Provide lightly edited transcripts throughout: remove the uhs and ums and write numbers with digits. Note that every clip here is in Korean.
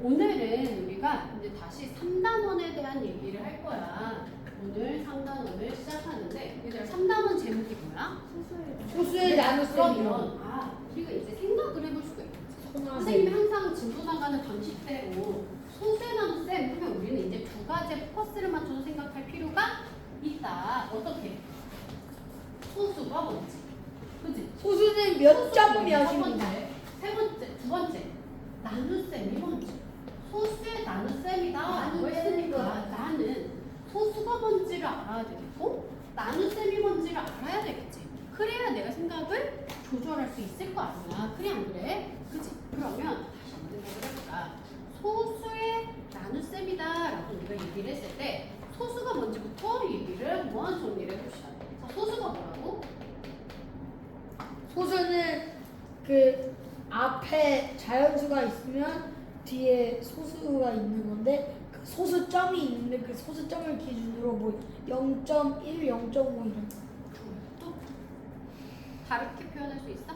오늘은 우리가 이제 다시 3단원에 대한 얘기를 할 거야. 오늘 3단원을 시작하는데 얘들아 3단원 제목이 뭐야? 소수의 나눗셈이요. 우리가 이제 생각을 해볼 수가 있겠지. 선생님이 항상 진도 나가는 방식대로 소수의 나눗셈 하면 우리는 이제 두 가지의 포커스를 맞춰서 생각할 필요가 있다. 어떻게? 소수가 뭔지. 그치? 소수는 몇 점 첫 몇입니다. 번째, 세 번째, 두 번째. 나눗셈이 뭔지. 소수의 나눗셈이다. 뭐 했으니까 나는 소수가 뭔지를 알아야 되겠고 나눗셈이 뭔지를 알아야 되겠지. 그래야 내가 생각을 조절할 수 있을 거 아니야. 그래 안 그래? 그치? 그러면 다시 한번 생각을 해볼까. 소수의 나눗셈이다 라고 우리가 얘기를 했을 때 소수가 뭔지부터 얘기를 한번 정리를 해봅시다. 자, 소수가 뭐라고? 소수는 그 앞에 자연수가 있으면 뒤에 소수가 있는 건데 그 소수점이 있는데 그 소수점을 기준으로 뭐 0.1, 0.5 이런 거. 또 다르게 표현할 수 있어?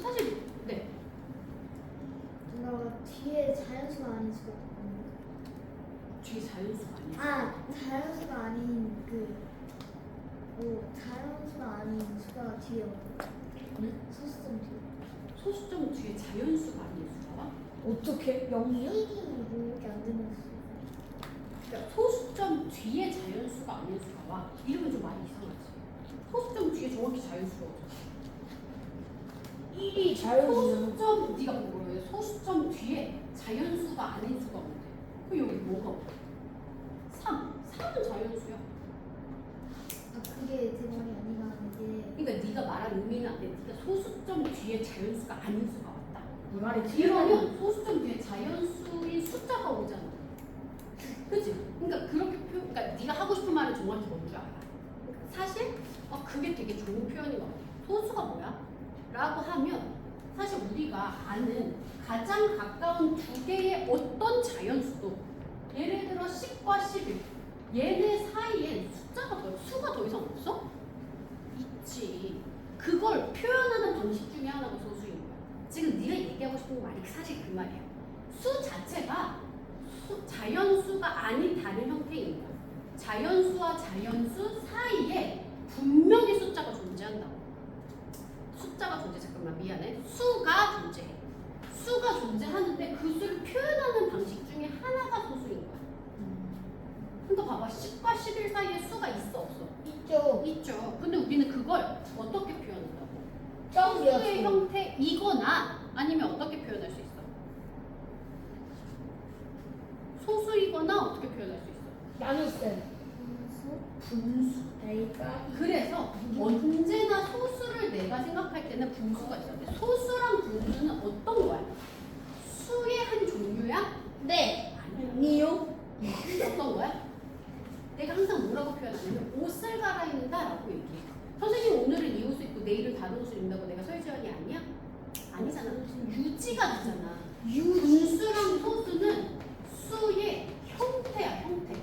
사실 네. 뒤에 자연수가 아닌 수가 있거든요. 뒤에 자연수가 아니야. 자연수가 아닌 자연수가 아닌 수가 뒤에 와요. 소수점 뒤에. 소수점 뒤에 자연수가 아닌 수가 와? 어떻게? 0이요? 1이 이렇게 안 되는 수. 그러니까 소수점 뒤에 자연수가 아닌 수가 와. 이러면 좀 많이 이상하지. 소수점 뒤에 정확히 자연수가 없어. 1이 자연수는 소수점 네가 뭐라 해? 소수점 뒤에 자연수가 아닌 수가 없는데. 그럼 여기 뭐가 없어? 3은 자연수야. 그게 제 말이 아니라는 게. 그러니까 네가 말한 의미는 안 돼. 네가 소수점 뒤에 자연수가 아닌 수가 왔다. 이 말이 이러면 소수점 뒤에 자연수인 숫자가 오잖아. 그치? 그러니까 그렇게 그러니까 네가 하고 싶은 말은 정확히 뭔지 알아. 사실 그게 되게 좋은 표현인 것 같아. 소수가 뭐야? 라고 하면 사실 우리가 아는 가장 가까운 두 개의 어떤 자연수도 예를 들어 10과 11 얘네 사이엔 수가 더 이상 없어? 있지. 그걸 표현하는 방식 중에 하나가 소수인 거야. 지금 네가 얘기하고 싶은 말이 사실 그 말이야. 수 자체가 자연수가 아닌 다른 형태인 거야. 자연수와 자연수 사이에 분명히 숫자가 존재한다고. 잠깐만 미안해. 수가 존재해. 수가 존재하는데 그 수를 표현하는 방식 중에 하나가 소수인 거야. 그러니까 봐봐. 10과 11 사이에 수가 있어 없어? 있죠. 있죠. 근데 우리는 그걸 어떻게 표현한다고? 점이요. 수의 형태이거나 아니면 어떻게 표현할 수 있어? 소수이거나 어떻게 표현할 수 있어? 나눗셈. 분수. 그러니까 그래서 언제나 소수를 내가 생각할 때는 분수가 있어야 돼. 소수랑 분수는 어떤 거야? 수의 한 종류야? 네. 아니야. 아니요. 어떤 거야? 내가 항상 뭐라고 표현하냐면 옷을 갈아입는다라고 얘기해. 선생님 오늘은 이 옷을 입고 내일은 다른 옷을 입는다고 내가 설지현이 아니야? 아니잖아. 유지가 되잖아. 분수랑 소수는 수의 형태야, 형태.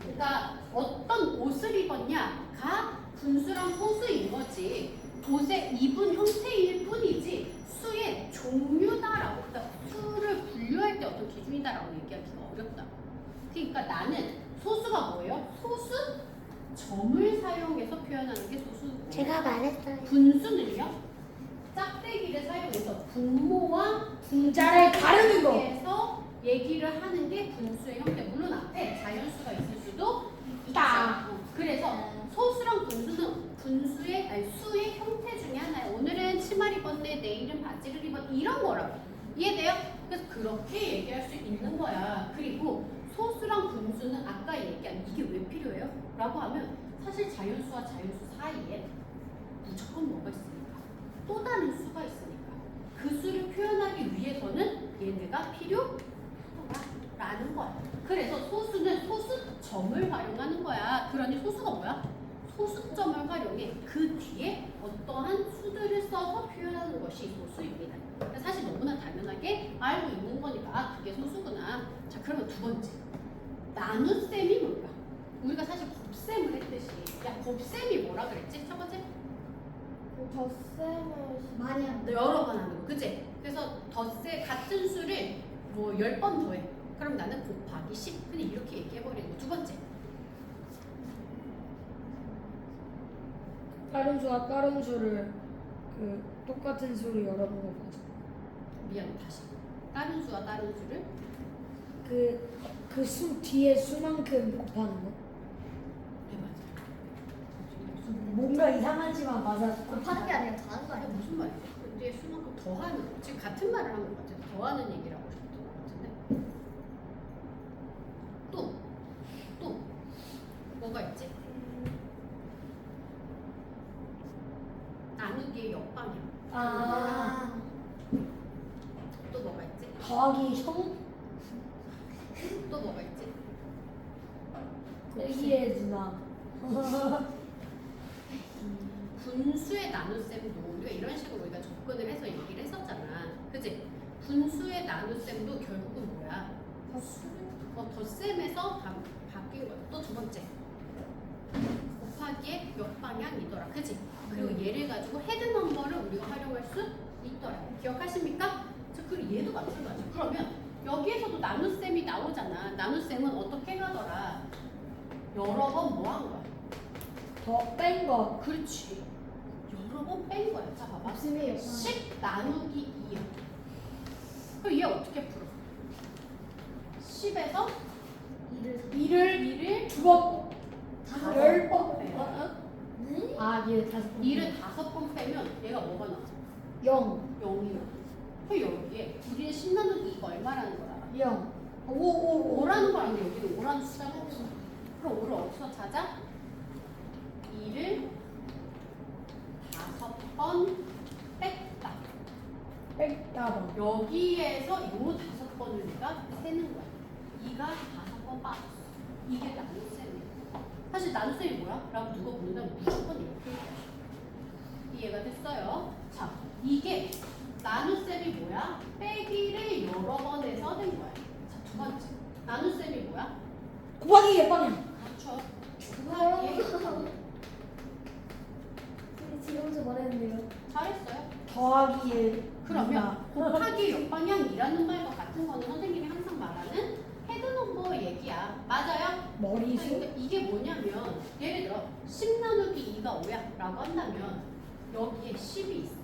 그러니까 어떤 옷을 입었냐가 분수랑 소수인 거지. 옷의 입은 형태일 뿐이지 수의 종류다라고, 그러니까 수를 분류할 때 어떤 기준이다라고 얘기하기가 어렵다. 그러니까 나는 소수가 뭐예요? 소수 점을 사용해서 표현하는 게 소수고, 제가 말했어요. 분수는요 짝대기를 사용해서 분모와 분자를 가르는 거. 해서 얘기를 하는 게 분수의 형태. 물론 앞에 자연수가 있을 수도 있다. 그래서 소수랑 분수는 수의 형태 중에 하나예요. 오늘은 치마를 입었네, 내일은 바지를 입었네, 이런 거라고. 이해돼요? 그래서 그렇게 얘기할 수 있는 거야. 그리고 소수랑 분수는 아까 얘기한 이게 왜 필요해요? 라고 하면 사실 자연수와 자연수 사이에 무조건 뭐가 있으니까, 또 다른 수가 있으니까 그 수를 표현하기 위해서는 얘네가 필요하다라는 거야. 그래서 소수는 소수점을 활용하는 거야. 그러니 소수가 뭐야? 소수점을 활용해 그 뒤에 어떠한 수들을 써서 표현하는 것이 소수입니다. 그러니까 사실 너무나 당연하게 알고 있는 거니까 그게 소수구나. 자, 그러면 두 번째, 나눗셈이 뭘까? 우리가 사실 곱셈을 했듯이, 야 곱셈이 뭐라 그랬지? 첫 번째? 덧셈을 많이 한다. 여러 번 하는 거, 그치? 그래서 덧세 같은 수를 뭐 10번 더해. 그럼 나는 곱하기 10. 그냥 이렇게 얘기해버리는 거. 두 번째. 다른 수와 다른 수를 그 똑같은 수를 여러 번 곱하자. 미안, 다시. 다른 수와 다른 수를 그 수 뒤에 수만큼 곱하는 거. 네, 맞아. 뭔가 이상하지만 맞아. 곱하는 게 아니라 더하는 거 아니, 아니야? 무슨 말이지? 근데 수만큼 더하는 거. 지금 같은 말을 한 것 같아. 더하는 얘기를 하고 싶었던 것 같은데. 또 뭐가 있지? 나누기의 역방향. 아, 또 뭐가 있지? 더하기 형 또 뭐가 있지? 빼기의 누나. 분수의 나눗셈도 우리가 이런 식으로 우리가 접근을 해서 얘기를 했었잖아. 그치? 분수의 나눗셈도 결국은 뭐야? 덧셈에서 바뀐 거야. 또 두 번째. 곱하기의 역방향이더라. 그치? 그리고 얘를 가지고 헤드 넘버를 우리가 활용할 수 있더라. 기억하십니까? 자, 그리고 얘도 마찬가지. 그러면 여기에서도 나눗셈이 나오잖아. 나눗셈은 어떻게 가더라? 여러 번 뭐 한 거야? 더 뺀 거. 그렇지. 여러 번 뺀 거야. 자, 봐봐. 곱셈의 역방. 10 나누기 2야. 그럼 얘 어떻게 풀어? 10에서 2를 2를 두 번, 다섯 열 번. 번 빼요. 네? 아, 얘 다섯 번. 2를 5번 빼면 얘가 뭐가 나와? 0, 0이 나와. 그럼 여기에 우리의 10 나누기 2가 얼마라는 걸 알아? 0. 오. 5라는 걸 아는데 여기는 5라는 숫자가 없어. 그럼 5를 어디서 찾아? 2를 5번 뺐다. 뺐다 봐. 여기에서 요 5번을 우리가 세는 거야. 2가 5번 빠졌어. 이게 나눗셈이야. 사실 나눗셈이 뭐야? 라고 누가 묻는다면 무조건 이렇게 얘기해. 이해가 됐어요? 자, 이게 나눗셈이 뭐야? 빼기를 여러 번 해서 된 거야. 자, 두 번째. 나눗셈이 뭐야? 곱하기 예방향. 그렇죠. 그거요? 곱하기에 지금서 말했는데요. 잘했어요. 더하기의 그러면 곱하기 역방향이라는 말과 같은 거는 선생님이 항상 말하는 헤드 넘버 얘기야. 맞아요? 머리수. 그러니까 이게 뭐냐면 예를 들어 10 나누기 2가 5야 라고 한다면 여기에 10이 있어.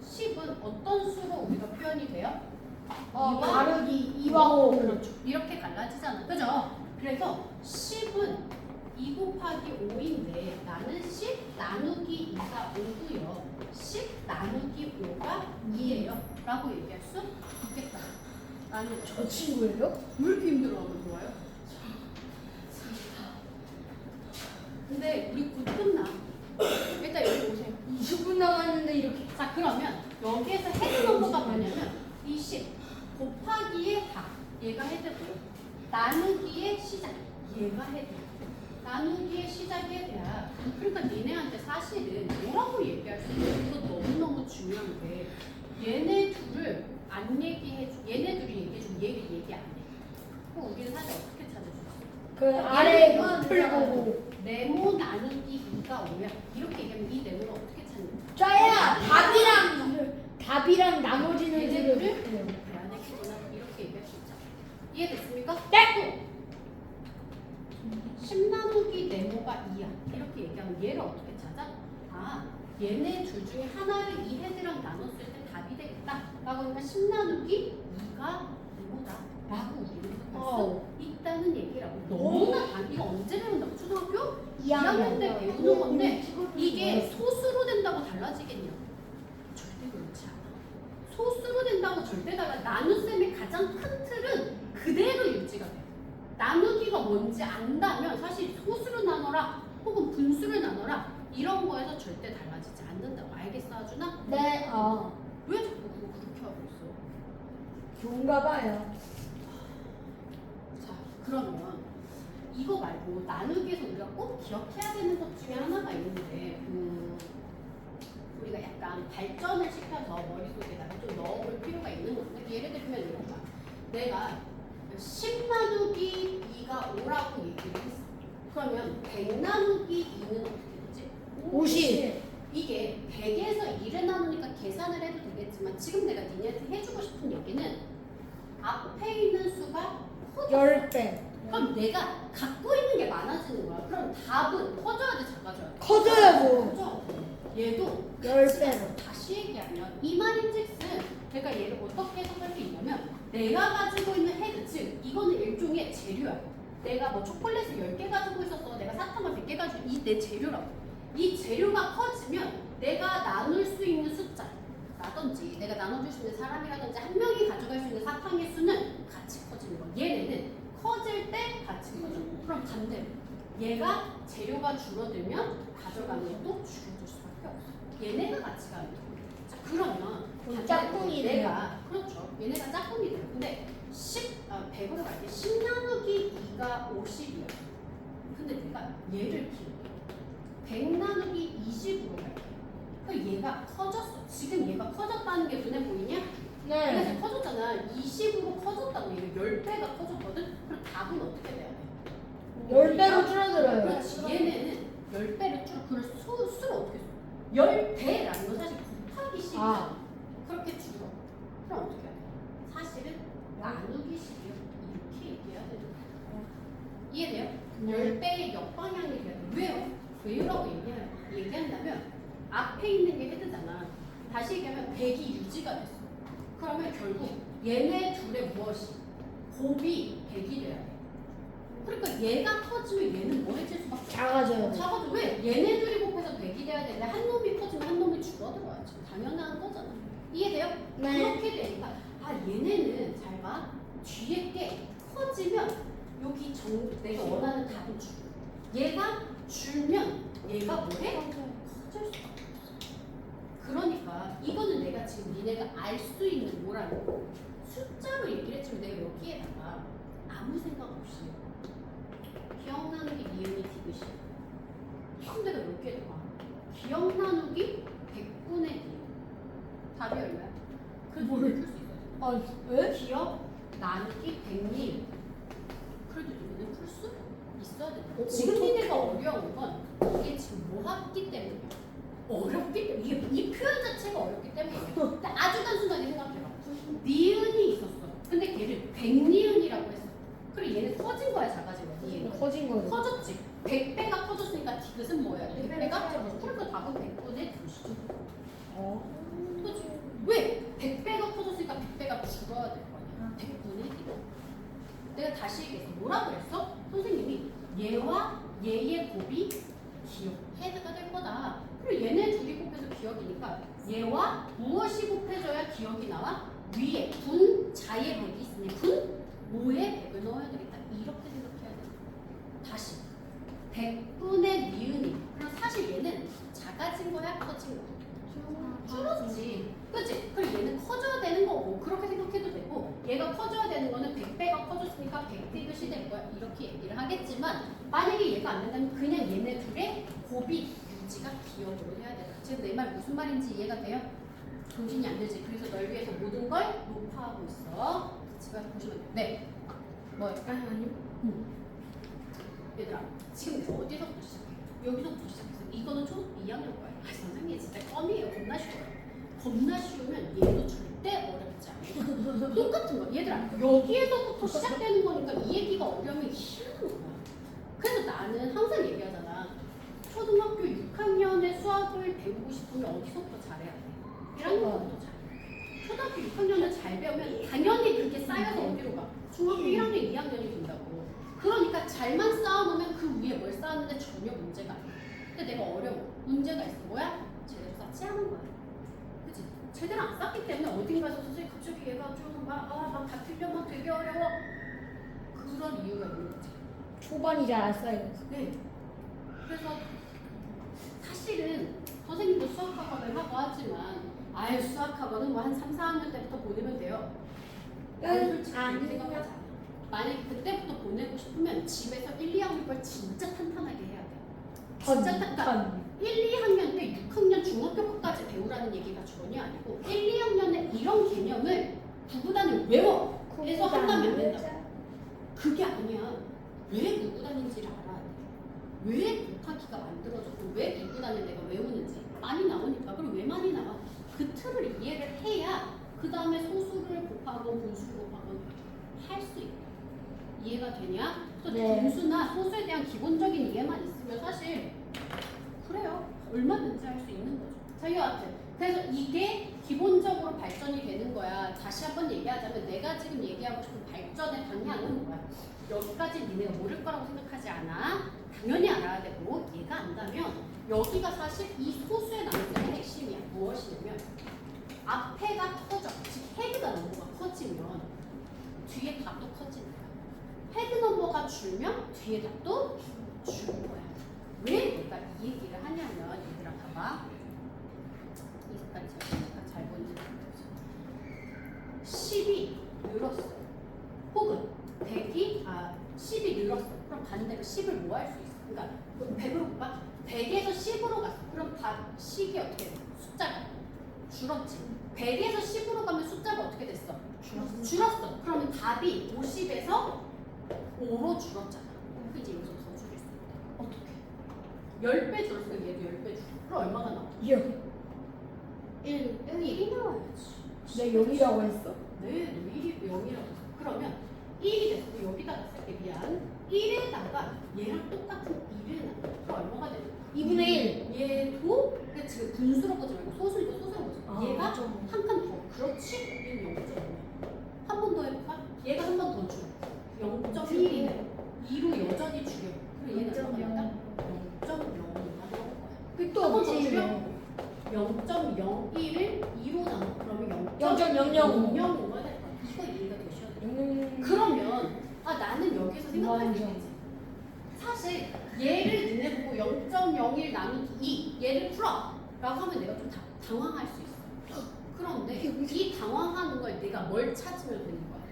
10은 어떤 수로 우리가 표현이 돼요? 가르기 2와 5. 그렇죠. 이렇게 갈라지잖아. 그죠? 그래서 10은 2 곱하기 5인데 나는 10 나누기 2가 5고요. 10 나누기 5가 2예요. 라고 얘기할 수 있겠다. 라는 거죠. 저 친구예요? 왜 이렇게 힘들어하면 좋아요? 근데 우리 곧 끝나. 일단 여기 오세요. 20분 남았는데 이렇게. 자, 그러면 여기에서 헤드 넘버가 뭐냐면 이 10 곱하기의 다 얘가 헤드고요. 나누기의 시작 얘가 헤드. 나누기의 시작이 헤드야. 그러니까 니네한테 사실은 뭐라고 얘기할 수 있어? 이거 너무너무 중요한 게 얘네 둘을 안 얘기해줘. 얘네 둘이 얘기해주면 얘를 얘기 안 해. 그럼 우리는 사실 어떻게 찾아주지? 그 아래 옆을 보고. 네모 나누기 2가 5야. 이렇게 얘기하면 이 네모를 어떻게 찾는 거야? 짜야 답이랑 나머지는 얘네들을 지금. 돼야 되겠구나. 이렇게 얘기할 수 있잖아. 이해됐습니까? 네. 10 나누기 네모가 2야. 이렇게 얘기하면 얘를 어떻게 찾아? 아, 얘네 둘 중에 하나를 이 헤드랑 나눴을 때 답이 되겠다. 라고 하니까 10 나누기 2가 네모다. 라고 우리는 할 수 있다는 얘기라고. 너무나 이거 언제 배운다고? 초등학교 2학년 때 배우는 건데 이게 소수로 된다고 달라지겠냐? 절대 그렇지 않아. 소수로 된다고 절대 달라. 나눗셈의 가장 큰 틀은 그대로 유지가 돼. 나누기가 뭔지 안다면 사실 소수로 나눠라 혹은 분수를 나눠라 이런 거에서 절대 달라지지 않는다고. 알겠어, 아주나? 네. 왜 자꾸 그거 그렇게 하고 있어? 좋은가 봐요. 자, 그러면 이거 말고 나누기에서 우리가 꼭 기억해야 되는 것 중에 하나가 있는데 우리가 약간 발전을 시켜서 머릿속에다가 좀 넣어볼 필요가 있는 건데 예를 들면 이런 거야. 내가 10 나누기 2가 5라고 얘기를 했어. 그러면 100 나누기 2는 어떻게 되지? 50. 이게 100에서 10배. 그럼 내가 갖고 있는 게 많아지는 거야. 그럼 답은 커져야 돼, 작아져야 돼? 커져야죠. 커져. 얘도 10배로. 다시 얘기하면 이 말인즉슨 내가 얘를 어떻게 해석할 수 있냐면 내가 가지고 있는 헤드, 즉 이거는 일종의 재료야. 내가 뭐 초콜릿을 10개 가지고 있었어. 내가 사탕을 100개 가지고 이 내 재료라고. 이 재료가 커지면 내가 나눌 수 있는 숫자 라든지 내가 나눠줄 수 있는 사람이라든지 한 명이 가져갈 수 있는 사탕의 수는 같이 커지는 거. 얘네는 커질 때 같이 커져. 그럼 반대로 얘가 재료가 줄어들면 가져가는 것도 줄어들 수밖에 없어. 얘네가 같이 가는 거야. 자, 그러면 반대로 짝꿍이네요. 내가 그렇죠. 얘네가 짝꿍이래요. 근데 100으로 갈게. 10 나누기 2가 50이야. 근데 내가 얘를 키울게. 100 나누기 20으로 갈게. 그럼 얘가 커졌어. 지금 얘가 커졌다는 게 눈에 보이냐? 네. 얘가 커졌잖아. 20으로 커졌다고. 얘가 10배가 커졌거든? 그럼 답은 어떻게 돼야 돼? 10배로 줄어들어요. 그렇지. 얘네는 10배를 줄어. 그걸 수를 어떻게 써? 10배라는 건 사실 곱하기 10이잖아. 아. 그렇게 줄어. 그럼 어떻게 해야 돼? 사실은 나누기 10이요. 이렇게 얘기해야 되는 거야. 이해돼요? 네. 10배의 역방향이 돼야 돼. 왜요? 왜라고 얘기한다면 앞에 있는 게 헤드잖아. 다시 얘기하면 100이 유지가 됐어. 그러면 결국 얘네 둘의 무엇이? 곱이 100이 돼야 돼. 그러니까 얘가 커지면 얘는 뭐 해질 수밖에 없어? 작아져요. 작아져. 왜? 얘네 둘이 곱해서 100이 돼야 되는데 한 놈이 커지면 한 놈이 줄어들어야지. 당연한 거잖아. 이해돼요? 네. 그렇게 되니까 얘네는 잘 봐. 뒤에 게 커지면 여기 내가 원하는 답은 줄어. 얘가 줄면 얘가 뭐해? 커질 수밖에 없어. 그러니까 이거는 내가 지금 니네가 알 수 있는 뭐라는 거. 숫자로 얘기를 했지만 내가 여기에다가 아무 생각 없이 기억 나누기 니은이 디귿이. 그럼 내가 여기에다가 기억 나누기 100분의 니은. 답이 얼마야? 그래도 뭘? 풀 수 있어요. 아, 왜? 기억 나누기 100니은. 그래도 니네는 풀 수 있어야 돼. 지금 어떻게? 니네가 어려운 건 이게 지금 뭐 했기 때문이야. 어렵기 때문에 이 표현 자체가 어렵기 때문에 근데 아주 단순하게 생각해봐. 니은이 있었어. 근데 걔를 100니은이라고 했어. 그리고 얘는 커진 거야, 작아진 거야? 니은. 커진 거예요. 커졌지. 100배가 커졌으니까 디귿은 뭐야? 100배가 그러니까 답은 100분의 2시. 그렇지. 왜? 100배가 커졌으니까 100배가 줄어야 될 거야. 100분의 1. 내가 다시 얘기했어. 뭐라고 그랬어? 선생님이 얘와 얘의 곱이 기억, 헤드가 될 거다. 그리고 얘네 둘이 곱해서 기억이니까 얘와 무엇이 곱해져야 기억이 나와? 위에 분, 자의 100이 있으니 분, 5에 100을 넣어야 되겠다. 이렇게 생각해야 돼. 다시 100분의 니은이. 그럼 사실 얘는 작아진 거야? 커진 거야? 줄었지. 그치? 그리고 얘는 커져야 되는 거고 그렇게 생각해도 되고 얘가 커져야 되는 거는 100배가 커졌으니까 100디귿이 될 거야. 이렇게 얘기를 하겠지만 만약에 얘가 안 된다면 그냥 얘네 둘의 곱이 유지가 기억으로 해야 돼. 지금 내 말 무슨 말인지 이해가 돼요? 정신이 안 들지? 그래서 널 위해서 모든 걸 녹화하고 있어. 집에 가서 보시면 돼. 네. 뭐요? 아니요. 얘들아 지금 내가 어디서부터 시작해? 여기서부터 시작해서 이거는 초등학교 2학년 거야. 선생님 진짜 껌이에요. 겁나 쉬워요. 겁나 쉬우면 얘도 절대 어렵지 않아. 똑같은 거. 얘들아 여기에서부터 시작되는 거니까 이 얘기가 어려우면 싫은 거야. 그래서 나는 항상 얘기하잖아. 초등학교 6학년의 수학을 배우고 싶으면 어디서부터 잘해야 돼? 1학년부터 잘해. 초등학교 6학년을 잘 배우면 당연히 그게 쌓여서 어디로 가? 중학교 1학년, 2학년이 된다고. 그러니까 잘만 쌓아놓으면 그 위에 뭘 쌓았는데 전혀 문제가 안 돼. 근데 내가 어려워. 문제가 있어. 뭐야? 제대로 쌓지 않은 거야. 그치? 제대로 안 쌓기 때문에 어딘가에서 선생님 갑자기 얘가 막 다 틀려 막 되게 어려워. 그런 이유가 있는 거지. 초반이 잘 안 쌓여요. 네. 그래서 사실은 선생님도 수학학원을 하고 하지만 아예 수학학원은 뭐 한 3, 4학년 때부터 보내면 돼요. 나는 솔직히 그렇게 아니요. 생각하지 않아. 만약에 그때부터 보내고 싶으면 집에서 1, 2학년 걸 진짜 탄탄하게 해야 돼. 진짜 탄탄. 1, 2학년 때 6학년 중학교까지 배우라는 얘기가 전혀 아니고 1, 2학년에 이런 개념을 구구단을 외워. 해서 한다면 안 된다. 그게 아니야. 왜 구구단인지를 알아야 돼. 왜 곱하기가 만들어졌고 왜 구구단을 내가 외우는지 많이 나오니까. 그럼 왜 많이 나와? 그 틀을 이해를 해야 그 다음에 소수를 곱하건 분수를 곱하건 할 수 있다. 이해가 되냐? 또 네. 분수나 소수에 대한 기본적인 이해만 있으면 사실 그래요. 얼마든지 할 수 있는 거죠. 자, 여하튼 그래서 이게 기본적으로 발전이 되는 거야. 다시 한번 얘기하자면 내가 지금 얘기하고 싶은 발전의 방향은 뭐야? 여기까지 니네가 모를 거라고 생각하지 않아. 당연히 알아야 되고 얘가 안다면 여기가 사실 이 소수의 나눗셈의 핵심이야. 무엇이냐면 앞에가 커져. 즉 헤드 넘버가 커지면 뒤에 답도 커지는 거야. 헤드 넘버가 줄면 뒤에 답도 주는 거야. 왜 내가 이 얘기를 하냐면 얘들아 봐봐. 이까지 잘 보이지? 10이 늘었어. 혹은 10이 늘었어. 그럼 반대로 10을 뭐 할 수 있어? 그러니까 100으로 볼까? 100에서 10으로 갔어. 그럼 식이 어떻게 돼? 숫자가 줄었지. 100에서 10으로 가면 숫자가 어떻게 됐어? 줄었어. 그러면 답이 50에서 5로 줄었잖아. 그럼 이제 여기서 더 줄일 수 있다. 어떻게? 10배 줄었으면 얘도 10배 줄어. 그럼 얼마가 나와? 2요. 1이 나와야지. 내 0이라고 했어? 네, 1이 0이라고 했어. 그러면 1이 됐어. 여기다가 쓸게. 미안. 1에다가 얘랑 똑같은 1을 놔. 그럼 얼마가 되는 거야? 2분의 1. 얘도 근데 지금 분수로 보지 말고 소수니까 소수로 보자. 아, 얘가 맞아. 한 칸 더. 그렇지? 얘는 0.5야. 한 번 더 해볼까? 얘가 한 번 더 줄여. 0.1이네. 2로 여전히 줄여. 그럼 얘는 얼마가 된다? 0.05가 나올 거야. 또 한번 더 없지. 줄여. 0.01을 2로 나눠. 그러면 0.005. 0.005가 될 거야. 이거 이해가 되셔야 돼. 그러면 나는 여기서 생각할 수 있겠지. 사실 얘를 니네 보고 0.01 나누기 2 얘를 풀어 라고 하면 내가 좀 당황할 수 있어. 그런데 이 당황하는 걸 내가 뭘 찾으면 되는 거야?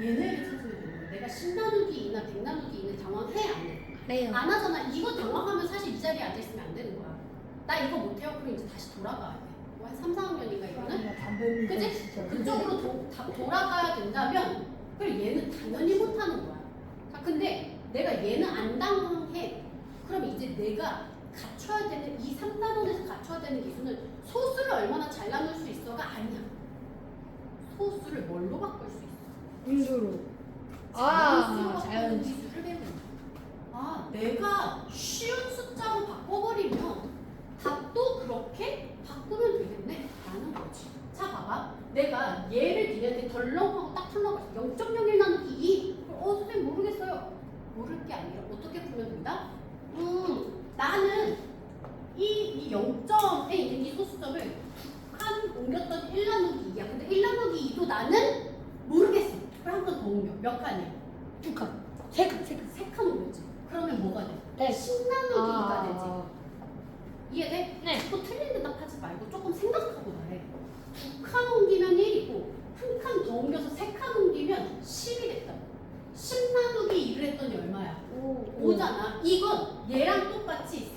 얘네를 찾으면 되는 거야. 내가 10 나누기 2나 100 나누기 2는 당황해 안 해? 그래요. 안 하잖아. 이거 당황하면 사실 이 자리에 앉아있으면 안 되는 거야. 나 이거 못해요. 그럼 이제 다시 돌아가야 돼. 한 3, 4학년인가 이거는? 담배 그치? 그쪽으로 돌아가야 된다면 그럼 얘는 당연히 못하는 거야. 자, 근데 내가 얘는 안 당황해. 그럼 이제 내가 갖춰야 되는 이 3단원에서 갖춰야 되는 기준은 소수를 얼마나 잘 나눌 수 있어가 아니야. 소수를 뭘로 바꿀 수 있어? 분수로. 자연수로 바꾸는 자연수. 기술을 배우는 거야. 내가 쉬운 숫자로 바꿔버리면 답도 그렇게 바꾸면 되겠네? 라는 거지. 자, 봐봐. 내가 얘를 니네한테 덜렁하고 딱 풀러봤어. 0.01 나누기 2. 선생님 모르겠어요. 모를 게 아니라 어떻게 풀면 된다? 나는 이 0점에 있는 이 소수점을 두 칸 옮겼던 1 나누기 2야. 근데 1 나누기 2도 나는 모르겠어. 그럼 한 칸 더 옮겨. 몇 칸이야? 2칸. 3칸. 3칸 옮겼지. 그러면 뭐가 돼? 네. 10 나누기 2가 되지. 이해돼? 네. 자꾸 틀린 대답하지 말고 조금 생각하고 말해. 2칸 옮기면 1이고 한 칸 더 옮겨서 3칸 옮기면 10이 됐다. 10 나누기 2를 했더니 얼마야? 5잖아. 이건 얘랑 똑같이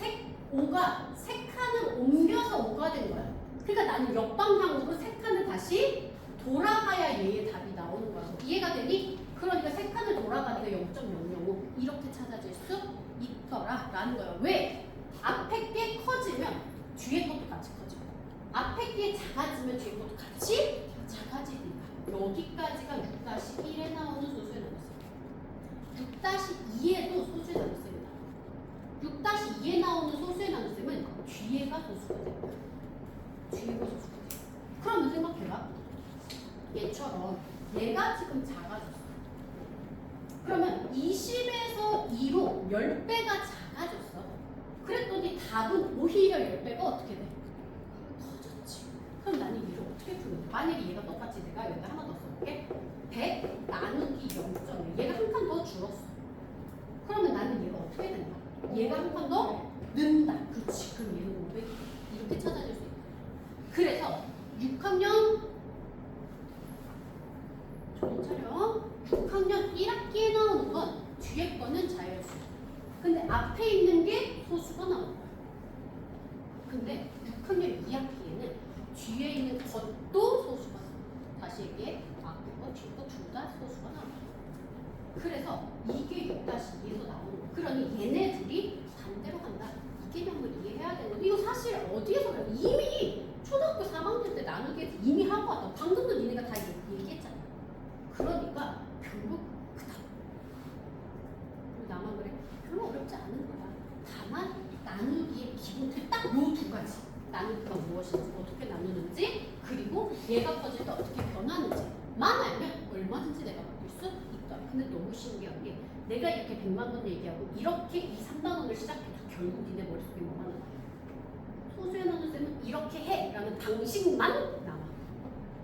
5가 3칸을 옮겨서 5가 된 거야. 그러니까 나는 역방향으로 3칸을 다시 돌아가야 얘의 답이 나오는 거야. 이해가 되니? 그러니까 3칸을 돌아가니까 0.005 이렇게 찾아질 수 있더라 라는 거야. 왜? 앞에 게 커지면 뒤에 것도 같이 커져. 앞에 게 작아지면 뒤에 것도 같이 작아지니까. 여기까지가 6-1에 나오는 소수의 나눗셈. 6-2에도 소수의 나눗셈이 나와. 6-2에 나오는 소수의 나눗셈은 뒤에가 소수가 됩니다. 뒤에가 소수가 돼. 그러면 생각해봐. 얘처럼 얘가 지금 작아졌어. 그러면 20에서 2로 10배가 작아졌어. 그랬더니 답은 오히려 10배가 어떻게 돼? 커졌지. 그럼 나는 얘를 어떻게 푸는 거야? 만약에 얘가 똑같이 내가 여기다 하나 더 써볼게. 100 나누기 0.1. 얘가 한 칸 더 줄었어. 그러면 나는 얘가 어떻게 된다? 얘가 한 칸 더 는다. 그렇지. 그럼 얘는 500. 이렇게 찾아질 수 있다. 그래서 6학년 정신 차려. 6학년 1학기에 나오는 건 뒤에 거는 자연수. 근데 앞에 있는 게 소수가 나오는 거야. 근데 6학년 2학기에는 뒤에 있는 것도 소수가 나와. 다시 얘기해. 앞에 거, 뒤에 거 둘 다 소수가 나와. 그래서 이게 6-2에서 나오는 거야. 그러니 얘네 둘이 반대로 간다. 이 개념을 이해해야 되는 건데 이거 사실 어디에서 그래? 이미 초등학교 3학년 때 나누기 이미 하고 왔다. 방금도 니네가 다 얘기했잖아. 그러니까 결국 그 답. 나누기의 기본 틀 딱 요 두 가지. 나누기가 무엇인지, 어떻게 나누는지, 그리고 얘가 커질 때 어떻게 변하는지만 알면 얼마든지 내가 바꿀 수 있다. 근데 너무 신기한 게 내가 이렇게 100만 번 얘기하고 이렇게 이 3단원을 시작해도 결국 니네 머릿속에 뭐가 남아? 소수의 나눗셈은 이렇게 해! 라는 방식만 남아.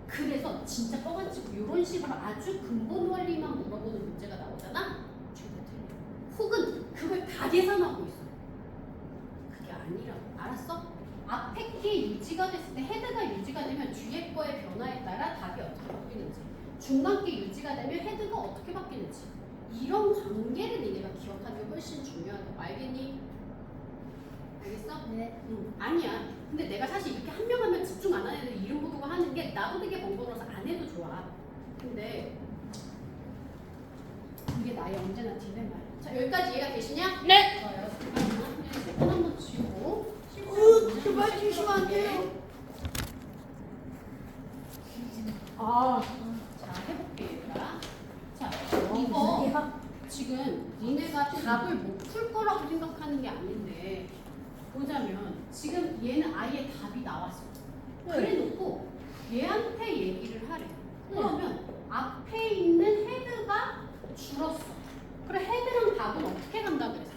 그래서 진짜 뻥안치고 이런 식으로 아주 근본 원리만 물어보는 문제가 나오잖아? 죄다 틀려. 혹은 그걸 다 계산하고 있어. 그게 아니라고. 알았어? 앞에 게 유지가 됐을 때 헤드가 유지가 되면 뒤에 거의 변화에 따라 답이 어떻게 바뀌는지, 중간 게 유지가 되면 헤드가 어떻게 바뀌는지, 이런 관계를 니네가 기억하는 게 훨씬 중요하다고. 알겠니? 알겠어? 네. 아니야. 근데 내가 사실 이렇게 한 명 한 명 집중 안 하는 애들 이름 부르고 하는 게 나도 되게 번거로워서 안 해도 좋아. 근데 이게 나의 언제나 딜레마야. 자, 여기까지 이해가 되시냐? 네. 좋아요. 잠깐만. 핸드폰 한번 쥐고. 제발 주시면 안 돼요. 아, 자, 해볼게, 얘들아. 자, 이거 지금 니네가 답을 못 풀 거라고 생각하는 게 아닌데 보자면 지금 얘는 아예 답이 나왔어. 그래 놓고 얘한테 얘기를 하래. 그러면 앞에 있는 헤드가 줄었어. 그래, 헤드랑 답은 어떻게 간다 그랬어?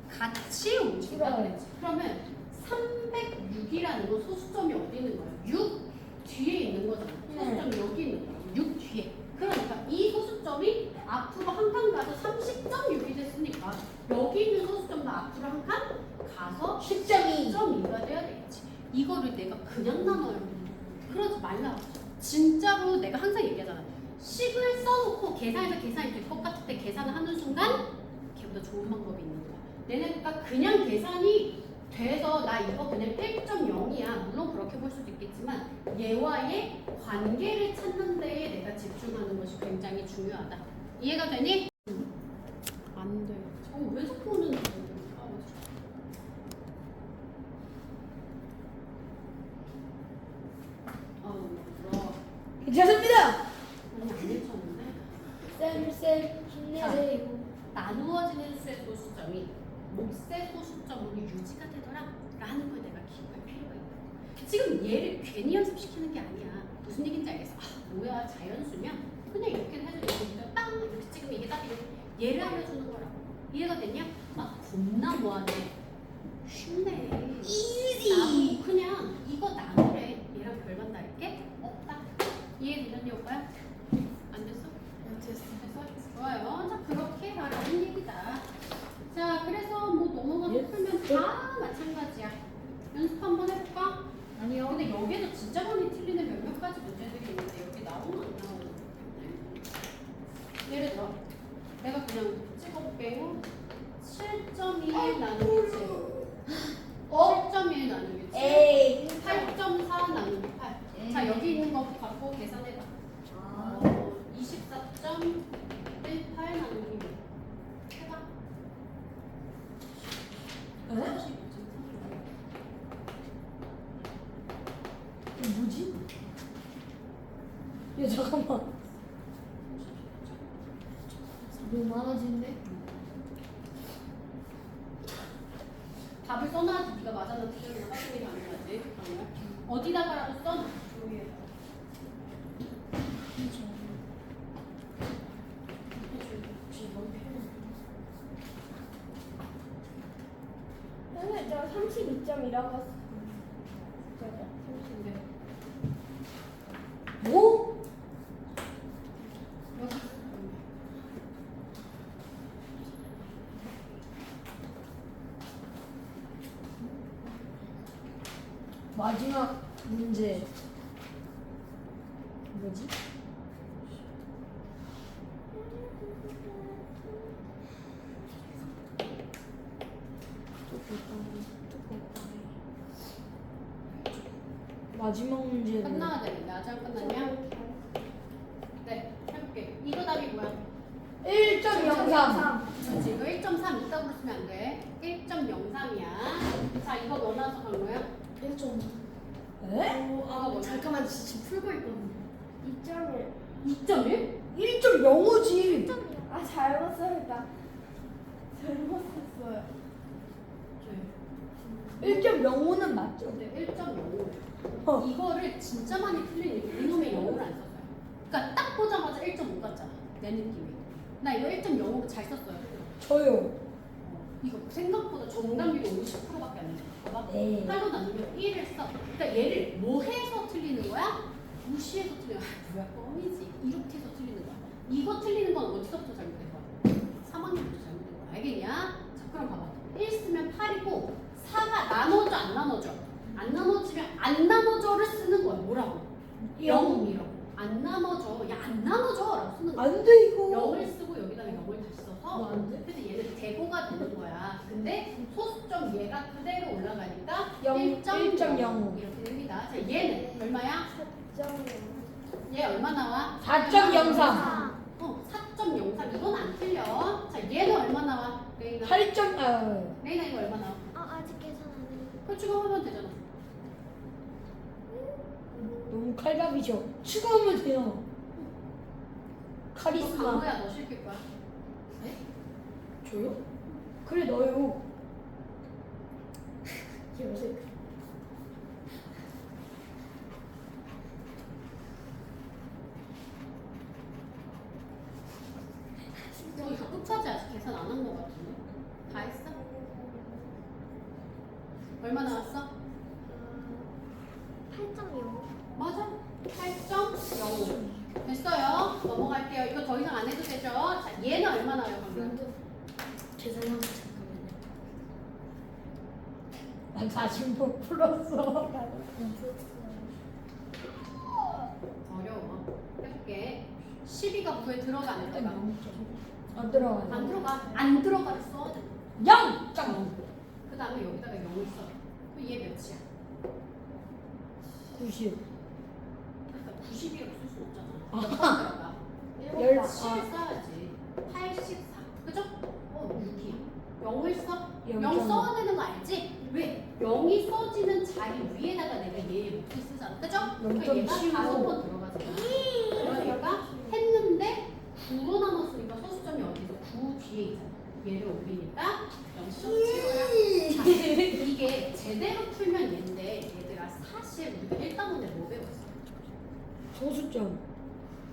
같이 움직인다 그랬지. 그러면 306이라는 건 소수점이 어디 있는 거야? 6 뒤에 있는 거잖아. 소수점이 여기 있는 거야. 6 뒤에. 그러니까 이 소수점이 앞으로 한 칸 가서 30.6이 됐으니까 여기 있는 소수점도 앞으로 한 칸 가서 10.2가 돼야 되겠지. 이거를 내가 그냥 나눠요. 그러지 말라고. 진짜로 내가 항상 얘기하잖아. 식을 써놓고 계산해서 계산이 될 것 같을 때 계산을 하는 순간 걔보다 좋은 방법이 있는 거야. 내가 그냥 계산이 돼서 나 이거 그냥 1.0이야. 물론 그렇게 볼 수도 있겠지만 얘와의 관계를 찾는 데에 내가 집중하는 것이 굉장히 중요하다. 이해가 되니? 안 돼. 저거 왜 자꾸 오는 거야? 그럼. 괜찮습니다. 아니, 안 괜찮은데? 쌤 힘내세요. 나누어지는 수의 소수점이 몫의 소수점으로 유지가 되더라 라는 걸 내가 기억할 필요가 있다. 지금 얘를 괜히 연습시키는 게 아니야. 무슨 얘기인지 알겠어? 아, 뭐야, 자연수면 그냥 이렇게 해서 이렇게 빵 이렇게 찍으면 이게 답이 돼. 얘를 알려주는 거라고. 이해가 됐냐? 아, 겁나 뭐하네. 쉽네. 이지. 그냥 이거 나누래. 얘랑 별반 다를 게 없다. 이해되셨니, 오빠야? 안 됐어? 됐어. 좋아요. 자, 그렇게 하라는 얘기다. 자, 그래서 뭐 넘어가서 예. 풀면 다 마찬가지야. 연습 한번 해볼까? 아니요. 근데 여기에도 진짜 많이 틀리는 몇몇 가지 문제들이 있는데 여기 나오는 안 나오는 예를 들어 내가 그냥 찍어볼게요. 7.2 나누기 7 7.1 나누기 7 에이. 8.4 나누기 8 자, 여기 있는 거 갖고 계산해봐. 24.18 나누기 6 해봐. 에? 이게 뭐지? 야, 잠깐만. 너무 많아지는데? 답을 써놔야지 네가 맞아나 틀리나 확인이 가능하지. 그러면 어디다가라도 써놔. 조용히 해봐. 선생님, 저 32점이라고 했어요. 뭐? 마지막 문제 뭐지? 마지막 문제는 끝나야 되는데 아직 안 끝났냐? 네, 해볼게. 이거 답이 뭐야? 1.03. 그렇지, 이거 1.3 있다고 쓰면 안 돼. 1.03이야. 자, 이거 뭐 나와서 간 거야? 1점. 에? 아, 잠깐만, 지금 풀고 있거든요. 2점을. 2.1? 1.05지. 아, 잘못 써있다. 잘못 썼어요. 1.05는 맞죠? 근데 1.05. 어. 이거를 진짜 많이 틀리니까 이놈의 0을 안 썼어요. 그러니까 딱 보자마자 1.5 같잖아. 내 느낌이. 나 이거 1.05로 잘 썼어요. 저요. 이거 생각보다 정답률이 50%밖에 안 돼. 봐봐. 네. 8로 나누면 1을 써. 그러니까 얘를 뭐 해서 틀리는 거야? 무시해서 틀리는 거야. 뭐야 껌이지. 이렇게 해서 틀리는 거야. 이거 틀리는 건 어디서부터 잘못된 거야? 3학년부터 잘못된 거야. 알겠냐? 자 그럼 봐봐. 1 쓰면 8이고 4가 나눠져 안 나눠져? 안 나눠지면 안 나눠져를 쓰는 거야. 뭐라고? 0이라고. 안 나눠져. 야 안 나눠져라고 쓰는 거야. 안 돼 이거. 0을 쓰고 여기다가 0을 다시 써서 뭐 안 돼? 그래서 얘는 대고가 되는 거야. 근데 소수점 얘가 그대로 올라가니까 0.05. 1.05 이렇게 됩니다. 자 얘는 얼마야? 4.0. 얘 얼마 나와? 4.03. 4.03 이건 안 틀려. 자 얘는 얼마 나와? 레이나 8점 레이나 이거 얼마 나와? 아직 계산 안 해. 그거 추가하면 되잖아. 너무 칼답이죠. 추가하면 돼요. 너 카리스마. 강호야 너 시킬 거야? 네? 저요? 그래 너요. 너 이거 끝까지 아직 계산 안 한 거 같은데? 다 했어? 얼마 나왔어? 8.0. 맞아. 8.05 됐어요. 넘어갈게요. 이거 더 이상 안 해도 되죠? 자, 얘는 얼마 나와요, 방금? 계산하고 잠깐만요. 난 40분 풀었어. 어려워. 해볼게. 12가 부에 들어가 안 들어가? 안 들어가요. 안 들어가. 안 들어가를 써야 돼. 0.0. 그 다음에 여기다가 0을 써. 그럼 얘 몇이야? 90. 그러니까 90이라고 쓸 수 없잖아. 아. 몇번 들어가? 열- 7 써야지. 84. 그죠? 6이야. 0을 써? 0 0.5. 써야 되는 거 알지? 왜? 0이 써지는 자리 위에다가 내가 얘의 몫을 쓰잖아. 그죠? 그러니까 얘가 0.75. 5번 들어가잖아. 그러니까 했는데 9로 나눴으니까 소수점이 어디서? 9 뒤에 있잖아. 얘를 올리니까 0.75야. 자, 이게 제대로 풀면 얘인데 얘들아 사실 우리가 1단원에 뭐 배웠어? 소수점.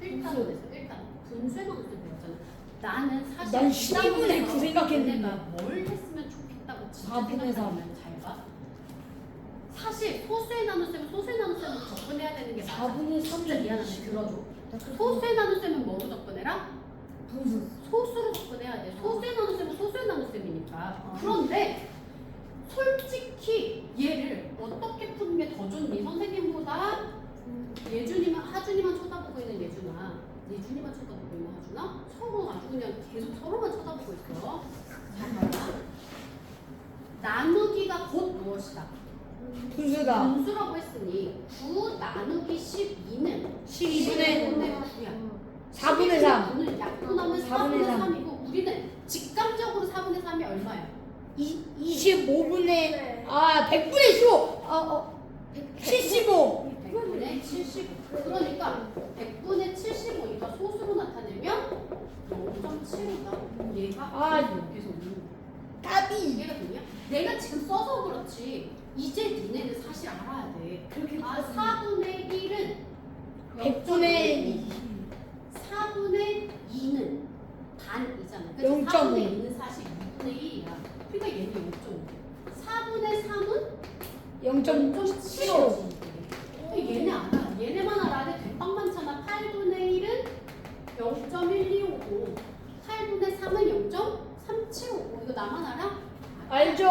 1단원에서 일단 분수에 나눴을 때 배웠잖아. 나는 사실 난 2단원에서 12분의 9 생각했는데. 얘네가 뭘 했으면 좋겠다고 진짜 4분의 3. 생각하면 잘 봐. 사실 소수에 나눗셈은 소수에 나눗셈으로 접근해야 되는 게 맞아. 4분의 3. 진짜 미안한데 들어줘. 소수에 나눗셈은 뭐로 접근해라? 분수. 소수로 접근해야 돼. 소수에 나눗셈은 소수에 나눗셈이니까. 그런데 솔직히 얘를 어떻게 푸는 게 더 좋니? 선생님보다 예준이만 하준이만 쳐다보고 있는 예준아, 예준이만 쳐다보고 있는 하준아, 서로 아주 그냥 계속 서로만 쳐다보고 있어. 잘 봐라. 나누기가 곧 무엇이다? 분수다. 분수라고 했으니 9 나누기 12는 12분의 9야. 4분의 3. 9는 약분하면 4분의 4분의 3. 3이고 우리는 직감적으로 4분의 3이 얼마야? 25분의 100분의 15. 75. 100분의 75. 그러니까 100분의 75이가 소수로 나타내면 0.75다. 얘가 계속 답이. 이해가 되냐? 내가 지금 써서 그렇지. 이제 니네는 사실 알아야 돼. 그렇게 4분의 1은 100분의 4분의 2는 반이잖아. 0.5. 4분의 2는 사실 2분의 1이야. 그러니까 얘는 0.5. 4분의 3은 0.75. 얘네 알아. 얘네만 알아야 돼. 대빵 많잖아. 8분의 1은 0.1255. 8분의 3은 0.3755. 이거 나만 알아? 알죠.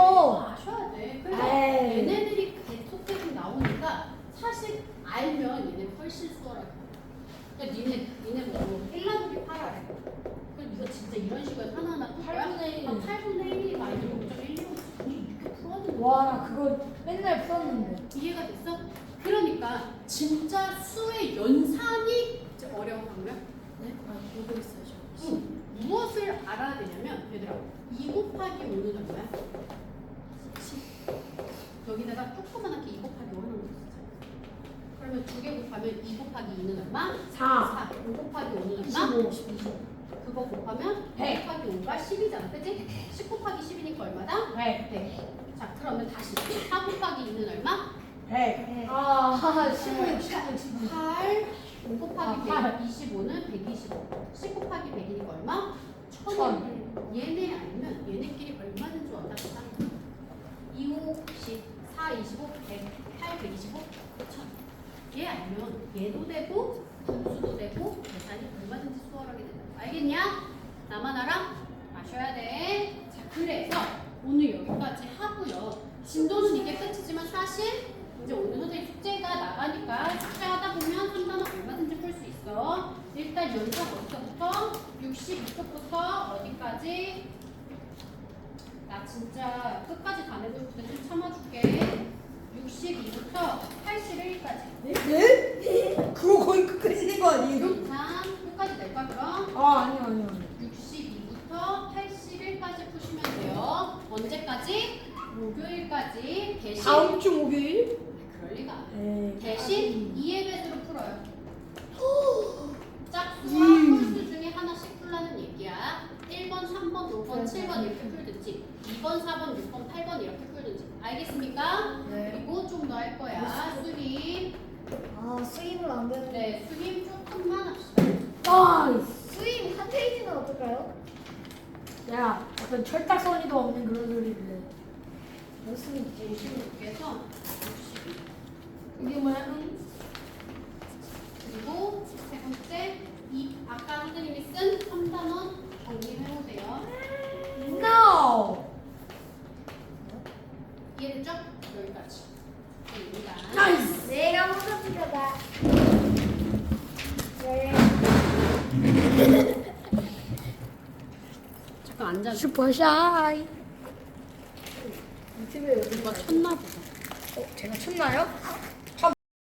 아셔야 돼. 그래서 에이. 얘네들이 계속 계속 나오니까 사실 알면 얘네 훨씬 수월할 거야. 그러니까 니네 뭐 1나누기 8 알아. 그럼 이거 진짜 이런 식으로 하나하나 풀 거야? 8분의 1. 8분의 1이 마이너스 0.125. 이렇게 풀어야 되는 거야. 와, 나 그거 맨날 풀었는데. 이해가 됐어? 그러니까 진짜 수의 연산이 이제 어려운 방면? 네? 보고 있어요. 무엇을 알아야 되냐면 얘들아 2 곱하기 5는 얼마야? 10. 여기다가 조그만하게 2 곱하기 5 하나 넣었잖아. 그러면 2개 곱하면 2 곱하기 2는 얼마? 4. 5 곱하기 5는 얼마? 15. 그거 곱하면 100 곱하기 5가 10이잖아. 그치? 10 곱하기 10이니까 얼마다? 100. 자, 그러면 다시 4 곱하기 2는 얼마? 100. 아, 16. 8. 5 곱하기 아, 125는 125. 10 곱하기 100이니까 얼마? 1000. 1000. 얘네 알면 얘네끼리 얼마든지 왔다 갔다 하는 거야. 2, 5, 10, 4, 25, 100, 8, 125, 1000. 얘 알면 얘도 되고 분수도 되고 계산이 얼마든지 수월하게 된다. 알겠냐? 나만 알아? 마셔야 돼. 자, 그래서 오늘 여기까지 하고요. 진도는 이게 끝이지만 사실 이제 오늘 선생님 숙제가 나가니까 숙제하다 보면 3단원 얼마든지 풀 수 있어. 일단 연습 어디서부터? 62쪽부터 어디까지? 나 진짜 끝까지 다 내볼 때 좀 참아줄게. 62부터 81까지. 네? 그거 거의 끝까지 낸 거 아니에요? 3 끝까지 낼까 그럼? 아니요. 62부터 81까지 푸시면 돼요. 언제까지? 목요일까지. 대신 다음 주 목요일? 그럴 리가. 네. 대신 2의 배수로 풀어요. 짝수와 홀수 중에 하나씩 풀라는 얘기야. 1번, 3번, 5번, 7번 이렇게 풀든지 2번, 4번, 6번, 8번 이렇게 풀든지 알겠습니까? 네. 그리고 좀 더 할 거야. 수림. 아 수임을 안 되는데. 네, 수림 조금만 합시다. 나이스. 수임 한 페이지는 어떨까요? 야, 어떤 철딱서니도 없는 그런 소리를 해. 무슨 26에서 62. 이게 뭐야? 응? 그리고 세 번째, 아까 선생님이 쓴 3단원 정리해보세요. No. 이해됐죠? 여기까지. 입니다. 나이스. 내가 먼저 찍어봐. 네. 잠깐 앉아. 슈퍼샤이. 유튜브에 이거 쳤나 보다. 제가 쳤나요?